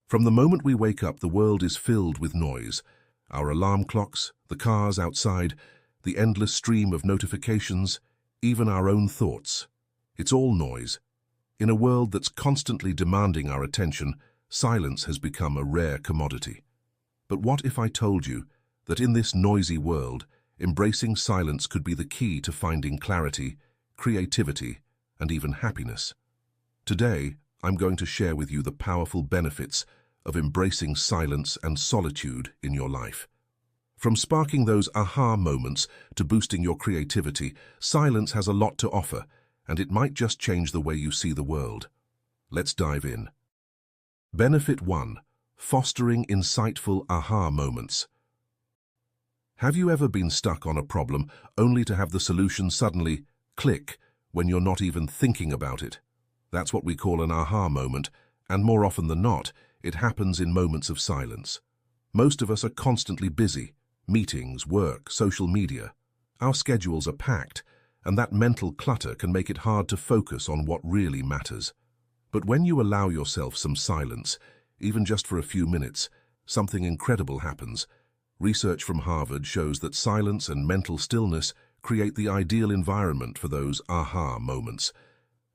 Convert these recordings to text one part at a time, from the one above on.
From the moment we wake up, the world is filled with noise. Our alarm clocks, the cars outside, the endless stream of notifications, even our own thoughts. It's all noise. In a world that's constantly demanding our attention, silence has become a rare commodity. But what if I told you that in this noisy world, embracing silence could be the key to finding clarity, creativity, and even happiness? Today, I'm going to share with you the powerful benefits of embracing silence and solitude in your life. From sparking those aha moments to boosting your creativity, silence has a lot to offer, and it might just change the way you see the world. Let's dive in. Benefit 1. Fostering insightful aha moments. Have you ever been stuck on a problem only to have the solution suddenly click when you're not even thinking about it? That's what we call an aha moment, and more often than not, it happens in moments of silence. Most of us are constantly busy. Meetings, work, social media. Our schedules are packed, and that mental clutter can make it hard to focus on what really matters. But when you allow yourself some silence, even just for a few minutes, something incredible happens. Research from Harvard shows that silence and mental stillness create the ideal environment for those aha moments.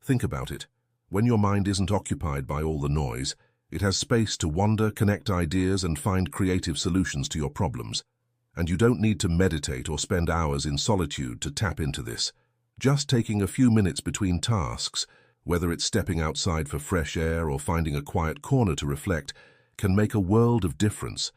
Think about it. When your mind isn't occupied by all the noise, it has space to wander, connect ideas, and find creative solutions to your problems. And you don't need to meditate or spend hours in solitude to tap into this. Just taking a few minutes between tasks, whether it's stepping outside for fresh air or finding a quiet corner to reflect, can make a world of difference.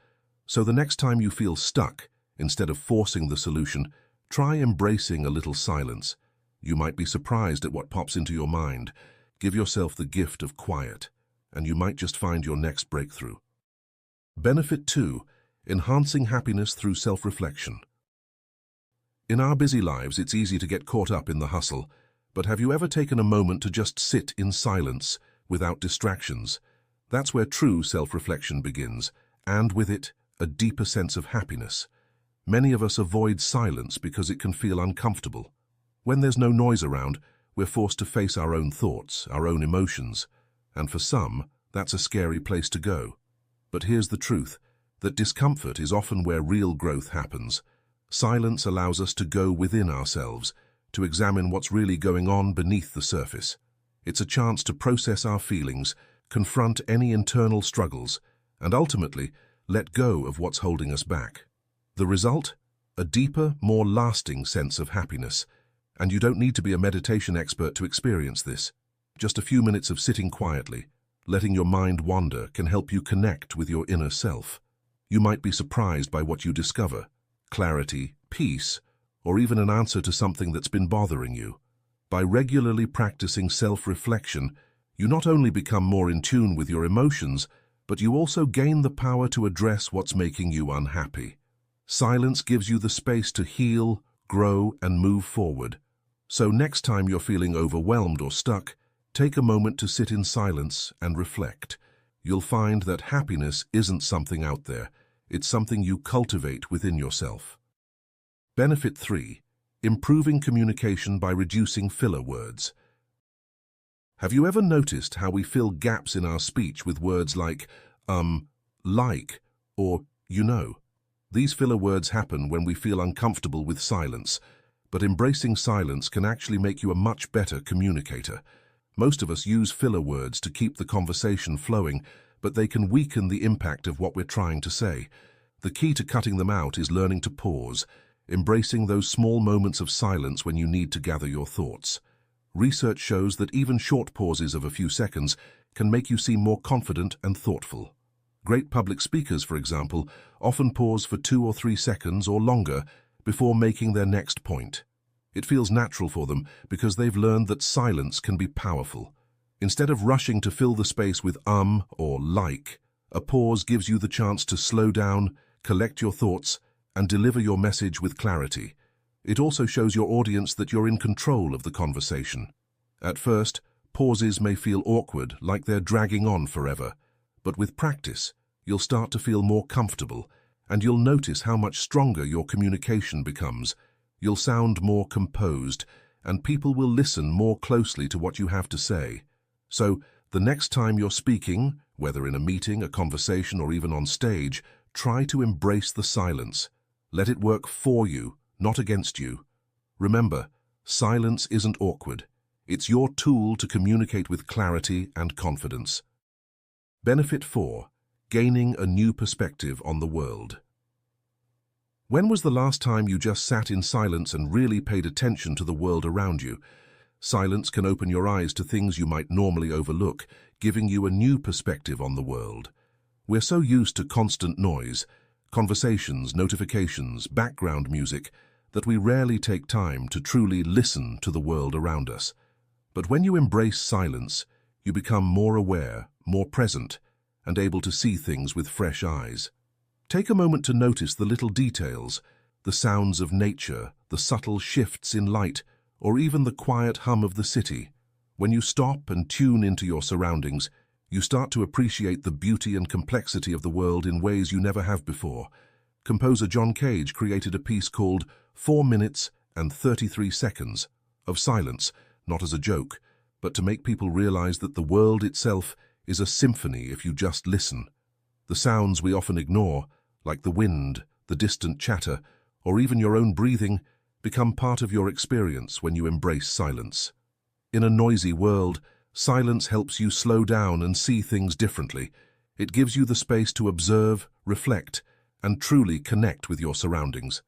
So the next time you feel stuck, instead of forcing the solution, try embracing a little silence. You might be surprised at what pops into your mind. Give yourself the gift of quiet, and you might just find your next breakthrough. Benefit 2. Enhancing happiness through self-reflection. In our busy lives, it's easy to get caught up in the hustle, but have you ever taken a moment to just sit in silence, without distractions? That's where true self-reflection begins, and with it, a deeper sense of happiness. Many of us avoid silence because it can feel uncomfortable. When there's no noise around, we're forced to face our own thoughts, our own emotions, and for some, that's a scary place to go. But here's the truth, that discomfort is often where real growth happens. Silence allows us to go within ourselves, to examine what's really going on beneath the surface. It's a chance to process our feelings, confront any internal struggles, and ultimately, let go of what's holding us back. The result? A deeper, more lasting sense of happiness. And you don't need to be a meditation expert to experience this. Just a few minutes of sitting quietly, letting your mind wander, can help you connect with your inner self. You might be surprised by what you discover. Clarity, peace, or even an answer to something that's been bothering you. By regularly practicing self-reflection, you not only become more in tune with your emotions, but you also gain the power to address what's making you unhappy. Silence gives you the space to heal, grow, and move forward. So next time you're feeling overwhelmed or stuck, take a moment to sit in silence and reflect. You'll find that happiness isn't something out there. It's something you cultivate within yourself. Benefit 3. Improving communication by reducing filler words. Have you ever noticed how we fill gaps in our speech with words like, like, or you know? These filler words happen when we feel uncomfortable with silence, but embracing silence can actually make you a much better communicator. Most of us use filler words to keep the conversation flowing, but they can weaken the impact of what we're trying to say. The key to cutting them out is learning to pause, embracing those small moments of silence when you need to gather your thoughts. Research shows that even short pauses of a few seconds can make you seem more confident and thoughtful. Great public speakers, for example, often pause for 2 or 3 seconds or longer before making their next point. It feels natural for them because they've learned that silence can be powerful. Instead of rushing to fill the space with or like, a pause gives you the chance to slow down, collect your thoughts, and deliver your message with clarity. It also shows your audience that you're in control of the conversation. At first, pauses may feel awkward, like they're dragging on forever. But with practice, you'll start to feel more comfortable, and you'll notice how much stronger your communication becomes. You'll sound more composed, and people will listen more closely to what you have to say. So, the next time you're speaking, Whether in a meeting, a conversation, or even on stage, try to embrace the silence. Let it work for you, not against you. Remember, silence isn't awkward. It's your tool to communicate with clarity and confidence. Benefit 4. Gaining a new perspective on the world. When was the last time you just sat in silence and really paid attention to the world around you? Silence can open your eyes to things you might normally overlook, giving you a new perspective on the world. We're so used to constant noise, conversations, notifications, background music, that we rarely take time to truly listen to the world around us. But when you embrace silence, you become more aware, more present, and able to see things with fresh eyes. Take a moment to notice the little details, the sounds of nature, the subtle shifts in light, or even the quiet hum of the city. When you stop and tune into your surroundings, you start to appreciate the beauty and complexity of the world in ways you never have before. Composer John Cage created a piece called 4 minutes and 33 seconds of silence, not as a joke, but to make people realize that the world itself is a symphony if you just listen. The sounds we often ignore, like the wind, the distant chatter, or even your own breathing, become part of your experience when you embrace silence. In a noisy world, silence helps you slow down and see things differently. It gives you the space to observe, reflect, and truly connect with your surroundings.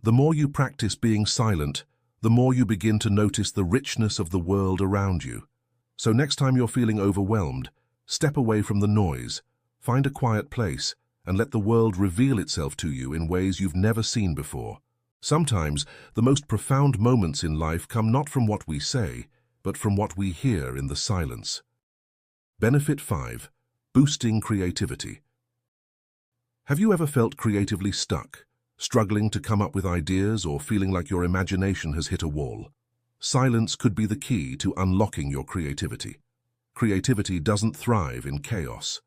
The more you practice being silent, the more you begin to notice the richness of the world around you. So next time you're feeling overwhelmed, step away from the noise, find a quiet place, and let the world reveal itself to you in ways you've never seen before. Sometimes, the most profound moments in life come not from what we say, but from what we hear in the silence. Benefit 5. Boosting creativity. Have you ever felt creatively stuck, struggling to come up with ideas or feeling like your imagination has hit a wall? Silence could be the key to unlocking your creativity. Creativity doesn't thrive in chaos.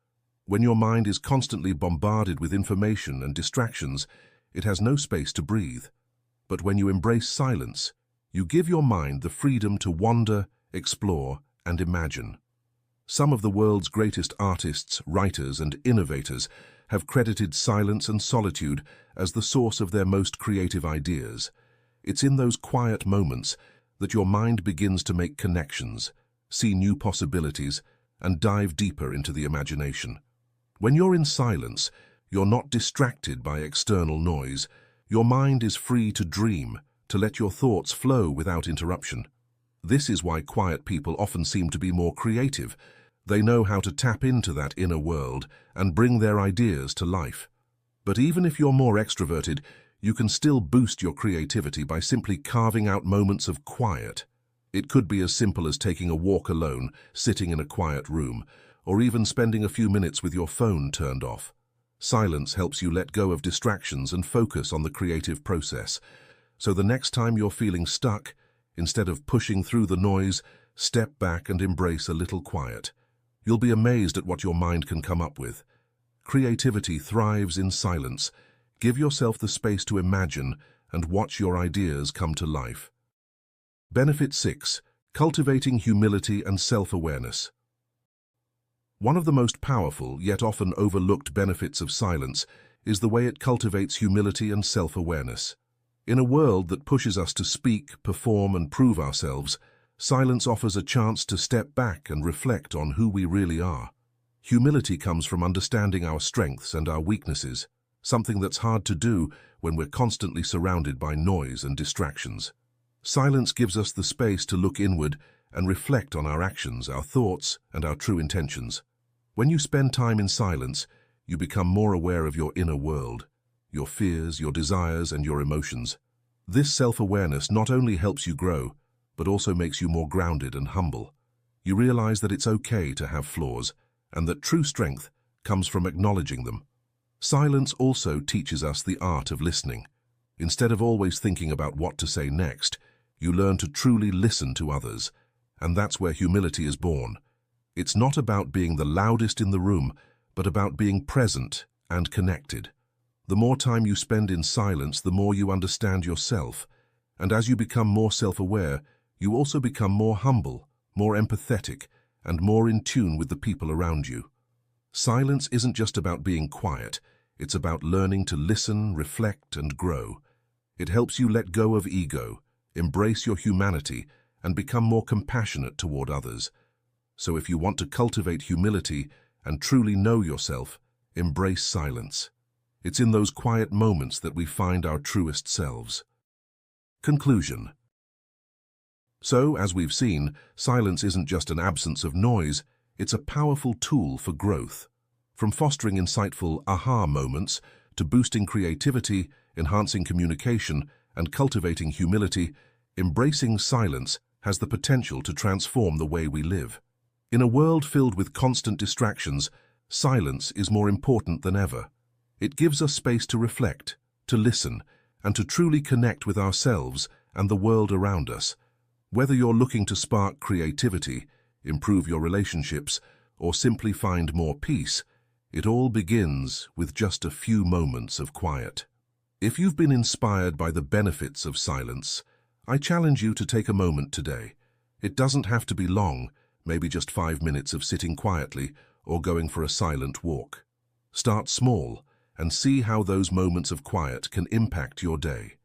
When your mind is constantly bombarded with information and distractions, it has no space to breathe. But when you embrace silence, you give your mind the freedom to wander, explore, and imagine. Some of the world's greatest artists, writers, and innovators have credited silence and solitude as the source of their most creative ideas. It's in those quiet moments that your mind begins to make connections, see new possibilities, and dive deeper into the imagination. When you're in silence, you're not distracted by external noise. Your mind is free to dream, to let your thoughts flow without interruption. This is why quiet people often seem to be more creative. They know how to tap into that inner world and bring their ideas to life. But even if you're more extroverted, you can still boost your creativity by simply carving out moments of quiet. It could be as simple as taking a walk alone, sitting in a quiet room, or even spending a few minutes with your phone turned off. Silence helps you let go of distractions and focus on the creative process. So the next time you're feeling stuck, instead of pushing through the noise, step back and embrace a little quiet. You'll be amazed at what your mind can come up with. Creativity thrives in silence. Give yourself the space to imagine and watch your ideas come to life. Benefit 6. Cultivating humility and self-awareness. One of the most powerful, yet often overlooked benefits of silence is the way it cultivates humility and self-awareness. In a world that pushes us to speak, perform, and prove ourselves, silence offers a chance to step back and reflect on who we really are. Humility comes from understanding our strengths and our weaknesses, something that's hard to do when we're constantly surrounded by noise and distractions. Silence gives us the space to look inward and reflect on our actions, our thoughts, and our true intentions. When you spend time in silence, you become more aware of your inner world, your fears, your desires, and your emotions. This self-awareness not only helps you grow, but also makes you more grounded and humble. You realize that it's okay to have flaws, and that true strength comes from acknowledging them. Silence also teaches us the art of listening. Instead of always thinking about what to say next, you learn to truly listen to others, and that's where humility is born. It's not about being the loudest in the room, but about being present and connected. The more time you spend in silence, the more you understand yourself. And as you become more self-aware, you also become more humble, more empathetic, and more in tune with the people around you. Silence isn't just about being quiet, it's about learning to listen, reflect, and grow. It helps you let go of ego, embrace your humanity, and become more compassionate toward others. So if you want to cultivate humility and truly know yourself, embrace silence. It's in those quiet moments that we find our truest selves. Conclusion. So, as we've seen, silence isn't just an absence of noise, it's a powerful tool for growth. From fostering insightful aha moments to boosting creativity, enhancing communication, and cultivating humility, embracing silence has the potential to transform the way we live. In a world filled with constant distractions, silence is more important than ever. It gives us space to reflect, to listen, and to truly connect with ourselves and the world around us. Whether you're looking to spark creativity, improve your relationships, or simply find more peace, it all begins with just a few moments of quiet. If you've been inspired by the benefits of silence, I challenge you to take a moment today. It doesn't have to be long, maybe just 5 minutes of sitting quietly or going for a silent walk. Start small and see how those moments of quiet can impact your day.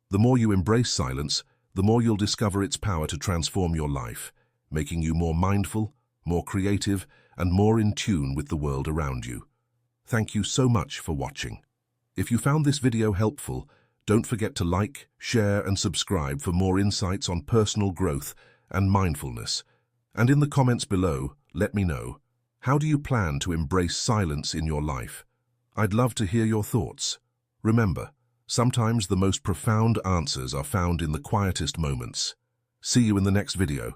The more you embrace silence, the more you'll discover its power to transform your life, making you more mindful, more creative, and more in tune with the world around you. Thank you so much for watching. If you found this video helpful, don't forget to like, share, and subscribe for more insights on personal growth and mindfulness. And in the comments below, let me know, how do you plan to embrace silence in your life? I'd love to hear your thoughts. Remember, sometimes the most profound answers are found in the quietest moments. See you in the next video.